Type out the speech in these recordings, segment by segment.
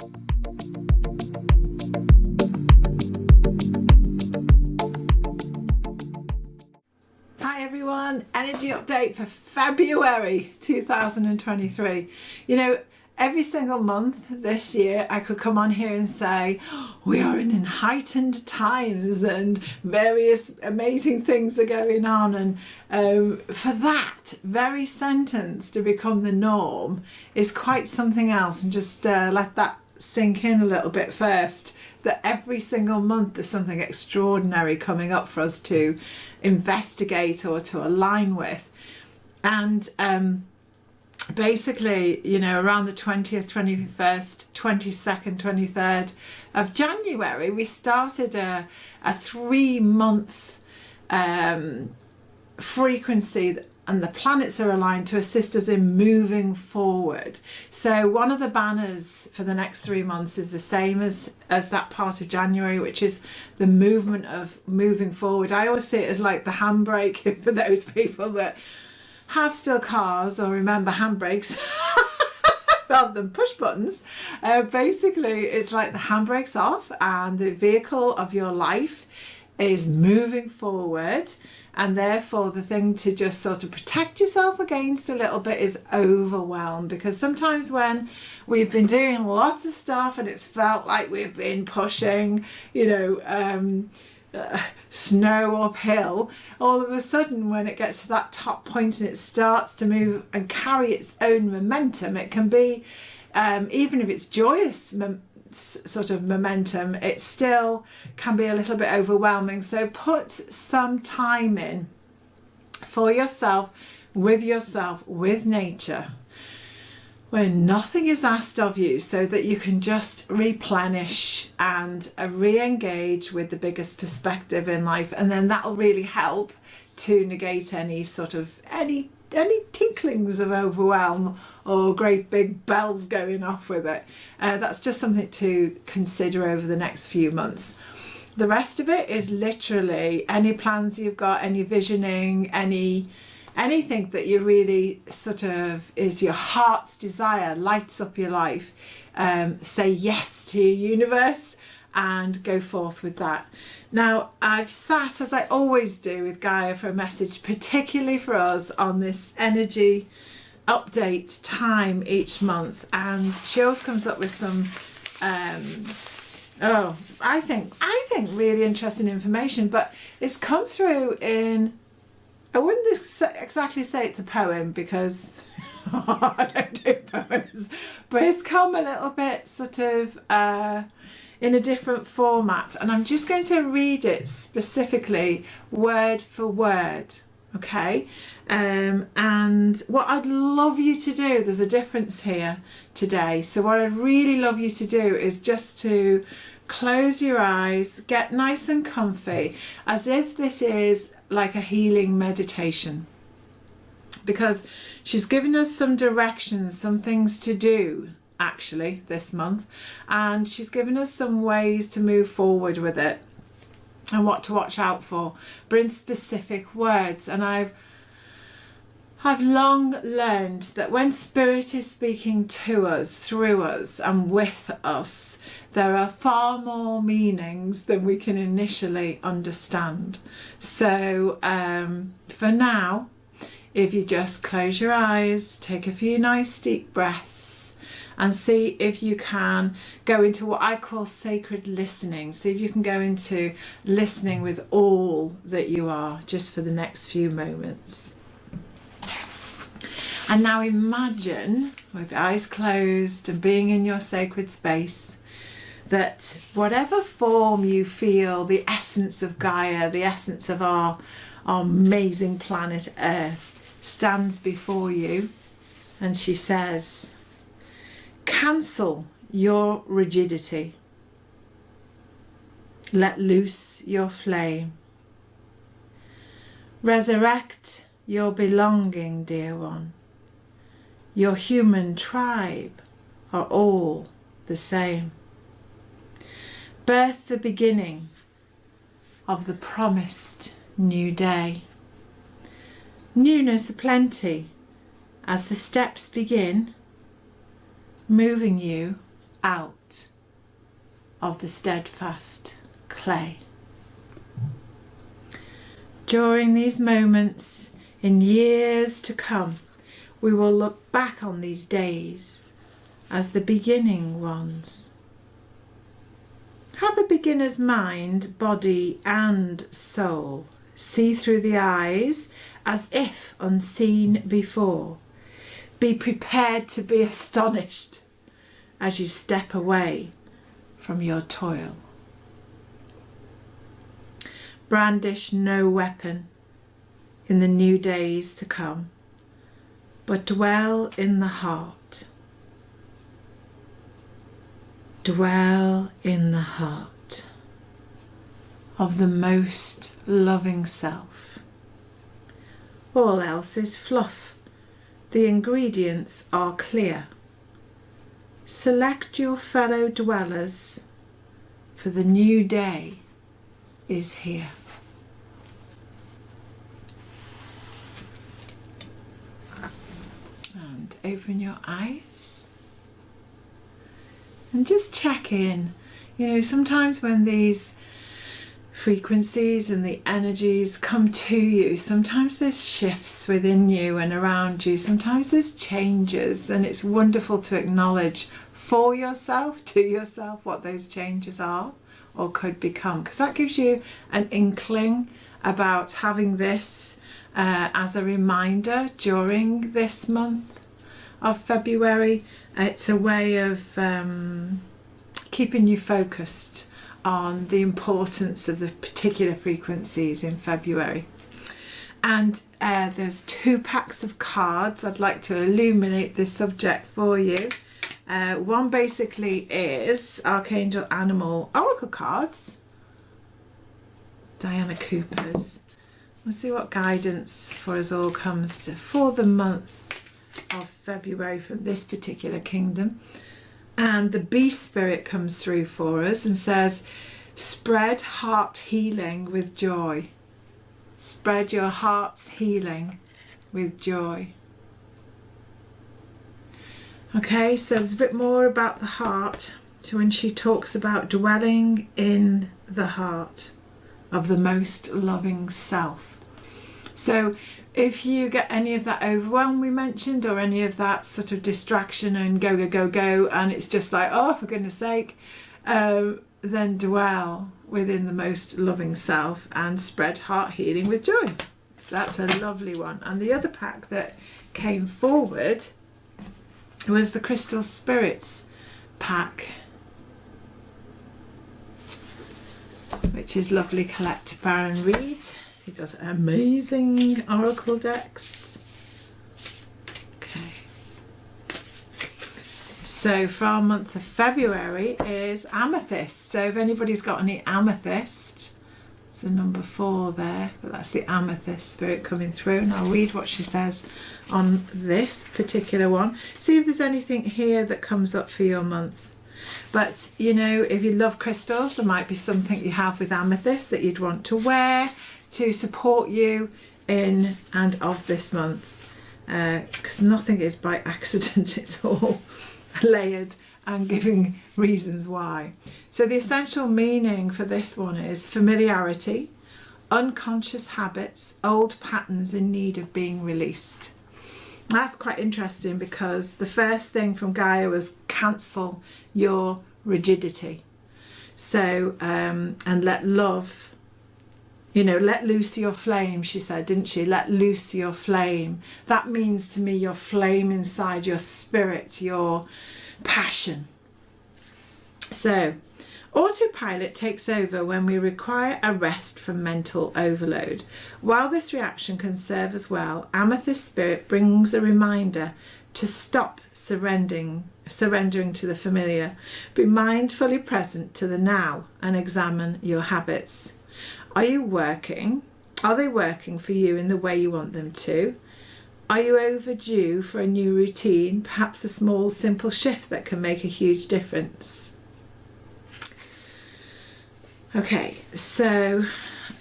Hi everyone, energy update for February 2023. You know, every single month this year I could come on here and say we are in heightened times and various amazing things are going on, and for that very sentence to become the norm is quite something else. And just let that sink in a little bit first, that every single month there's something extraordinary coming up for us to investigate or to align with. And basically, you know, around the 20th, 21st, 22nd, 23rd of January, we started a 3-month frequency, and the planets are aligned to assist us in moving forward. So one of the banners for the next 3 months is the same as that part of January, which is the movement of moving forward. I always see it as like the handbrake for those people that have still cars or remember handbrakes rather than push buttons. Basically, it's like the handbrake's off and the vehicle of your life is moving forward. And therefore the thing to just sort of protect yourself against a little bit is overwhelm, because sometimes when we've been doing lots of stuff and it's felt like we've been pushing, you know, snow uphill, all of a sudden when it gets to that top point and it starts to move and carry its own momentum, it can be, even if it's joyous sort of momentum, it still can be a little bit overwhelming. So put some time in for yourself, with nature, where nothing is asked of you, so that you can just replenish and re-engage with the biggest perspective in life. And then that'll really help to negate any tinklings of overwhelm or great big bells going off with it. That's just something to consider over the next few months. The rest of it is literally any plans you've got, any visioning, anything that you really sort of is your heart's desire, lights up your life. Say yes to your universe and go forth with that. Now, I've sat, as I always do, with Gaia for a message, particularly for us on this energy update time each month, and she always comes up with some I think really interesting information. But it's come through in, I wouldn't exactly say it's a poem, because I don't do poems, but it's come a little bit sort of in a different format, and I'm just going to read it specifically word for word, okay? And what I'd love you to do, there's a difference here today, so what I'd really love you to do is just to close your eyes, get nice and comfy, as if this is like a healing meditation, because she's given us some directions, some things to do actually this month, and she's given us some ways to move forward with it and what to watch out for, but in specific words. And I've long learned that when spirit is speaking to us, through us and with us, there are far more meanings than we can initially understand. So for now, if you just close your eyes, take a few nice deep breaths, and see if you can go into what I call sacred listening. See if you can go into listening with all that you are, just for the next few moments. And now imagine, with eyes closed and being in your sacred space, that whatever form you feel, the essence of Gaia, the essence of our amazing planet Earth, stands before you, and she says, cancel your rigidity. Let loose your flame. Resurrect your belonging, dear one. Your human tribe are all the same. Birth the beginning of the promised new day. Newness aplenty as the steps begin, moving you out of the steadfast clay. During these moments, in years to come, we will look back on these days as the beginning ones. Have a beginner's mind, body and soul. See through the eyes as if unseen before. Be prepared to be astonished as you step away from your toil. Brandish no weapon in the new days to come, but dwell in the heart. Dwell in the heart of the most loving self. All else is fluff. The ingredients are clear. Select your fellow dwellers, for the new day is here. And open your eyes and just check in. You know, sometimes when these frequencies and the energies come to you, sometimes there's shifts within you and around you, sometimes there's changes, and it's wonderful to acknowledge for yourself, to yourself, what those changes are or could become, because that gives you an inkling about having this as a reminder during this month of February. It's a way of keeping you focused on the importance of the particular frequencies in February. And there's 2 packs of cards. I'd like to illuminate this subject for you. One basically is Archangel Animal Oracle cards, Diana Cooper's. We'll see what guidance for us all comes to for the month of February from this particular kingdom. And the Bee Spirit comes through for us and says, spread heart healing with joy. Spread your heart's healing with joy. Okay, so there's a bit more about the heart to when she talks about dwelling in the heart of the most loving self. So if you get any of that overwhelm we mentioned, or any of that sort of distraction and go, and it's just like, oh, for goodness sake, then dwell within the most loving self and spread heart healing with joy. That's a lovely one. And the other pack that came forward was the Crystal Spirits pack, which is lovely collector Baron Reed. He does amazing oracle decks. Okay. So for our month of February is amethyst. So if anybody's got any amethyst, it's the number 4 there, but that's the amethyst spirit coming through. And I'll read what she says on this particular one. See if there's anything here that comes up for your month. But you know, if you love crystals, there might be something you have with amethyst that you'd want to wear to support you in and of this month, because nothing is by accident. It's all layered and giving reasons why. So the essential meaning for this one is familiarity, unconscious habits, old patterns in need of being released. That's quite interesting, because the first thing from Gaia was cancel your rigidity. So and let love, you know, let loose your flame, she said, didn't she? Let loose your flame. That means to me your flame inside, your spirit, your passion. So autopilot takes over when we require a rest from mental overload. While this reaction can serve as well, amethyst spirit brings a reminder to stop surrendering to the familiar. Be mindfully present to the now and examine your habits. Are they working for you in the way you want them to? Are you overdue for a new routine, perhaps a small simple shift that can make a huge difference? Okay, so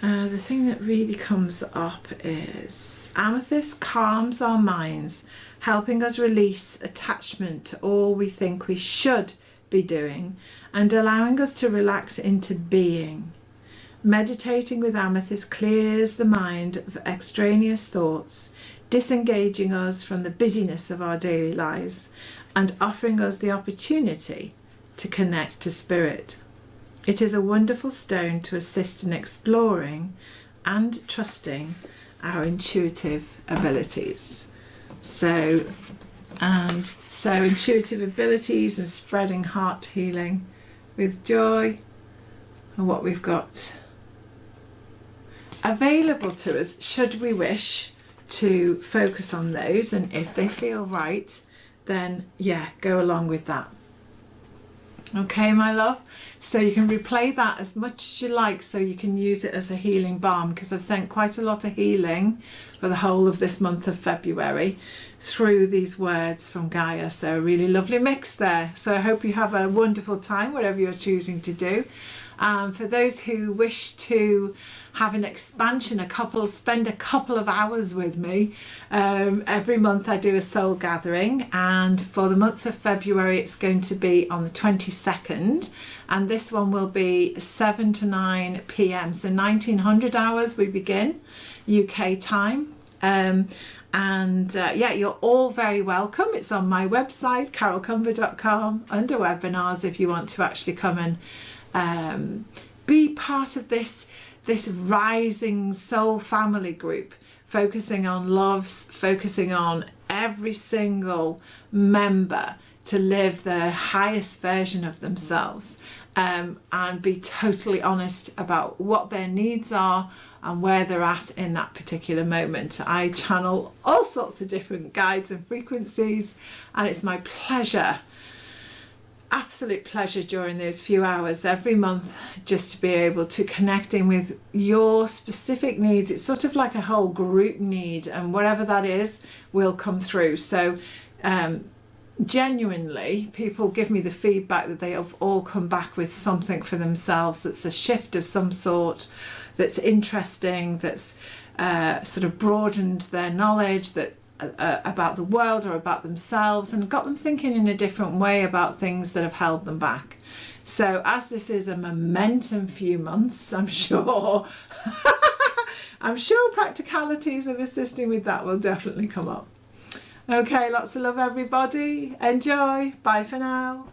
the thing that really comes up is amethyst calms our minds, helping us release attachment to all we think we should be doing, and allowing us to relax into being. Meditating with amethyst clears the mind of extraneous thoughts, disengaging us from the busyness of our daily lives and offering us the opportunity to connect to spirit. It is a wonderful stone to assist in exploring and trusting our intuitive abilities. So intuitive abilities and spreading heart healing with joy are what we've got available to us, should we wish to focus on those, and if they feel right, then yeah, go along with that. Okay, my love, so you can replay that as much as you like, so you can use it as a healing balm, because I've sent quite a lot of healing for the whole of this month of February through these words from Gaia. So a really lovely mix there. So I hope you have a wonderful time, whatever you're choosing to do. For those who wish to have an expansion, spend a couple of hours with me. Every month I do a soul gathering, and for the month of February it's going to be on the 22nd, and this one will be 7 to 9 p.m. So 1900 hours we begin, UK time. Yeah, you're all very welcome. It's on my website, carolcumber.com, under webinars, if you want to actually come and be part of this rising soul family group, focusing on loves, focusing on every single member to live the highest version of themselves, and be totally honest about what their needs are and where they're at in that particular moment. I channel all sorts of different guides and frequencies, and it's my pleasure, absolute pleasure, during those few hours every month, just to be able to connect in with your specific needs. It's sort of like a whole group need, and whatever that is will come through. So genuinely, people give me the feedback that they have all come back with something for themselves that's a shift of some sort, that's interesting, that's sort of broadened their knowledge, that about the world or about themselves, and got them thinking in a different way about things that have held them back. So as this is a momentum few months, I'm sure practicalities of assisting with that will definitely come up. Okay, lots of love everybody. Enjoy. Bye for now.